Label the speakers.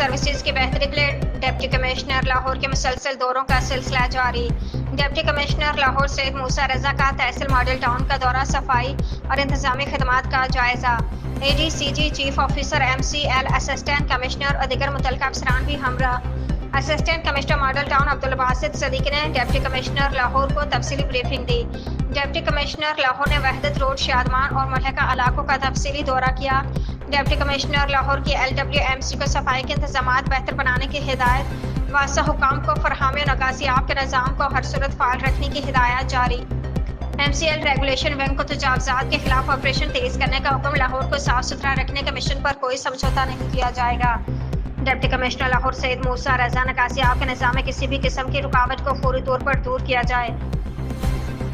Speaker 1: Services کی بہتری کے لیے ڈپٹی کمشنر لاہور کے مسلسل دوروں کا سلسلہ جاری۔ ڈپٹی کمشنر لاہور سید موسیٰ رضا کا تحصیل ماڈل ٹاؤن کا دورہ، صفائی اور انتظامی خدمات کا جائزہ۔ A D C G, chief officer M C L, assistant commissioner اور دیگر متعلقہ افسران بھی ہمراہ۔ Assistant commissioner model town Abdul Basit Siddiqui نے ڈپٹی کمشنر لاہور کو تفصیلی بریفنگ دی۔ ڈپٹی کمشنر لاہور نے وحدت روڈ، شادمان اور ملحقہ علاقوں کا تفصیلی دورہ کیا۔ ڈپٹی کمشنر لاہور کی ایل ڈبلیو ایم سی کو صفائی کے انتظامات بہتر بنانے کی ہدایت۔ واسطہ حکام کو فراہمی اور نکاسی آب کے نظام کو ہر صورت فعال رکھنے کی ہدایات جاری۔ M C L regulation wing کو تجاوزات کے خلاف آپریشن تیز کرنے کا حکم۔ لاہور کو صاف ستھرا رکھنے کے مشن پر کوئی سمجھوتہ نہیں کیا جائے گا۔ ڈپٹی کمشنر لاہور سید موسیٰ رضا، نکاسی آب کے نظام میں کسی بھی قسم کی رکاوٹ کو فوری طور پر دور کیا جائے۔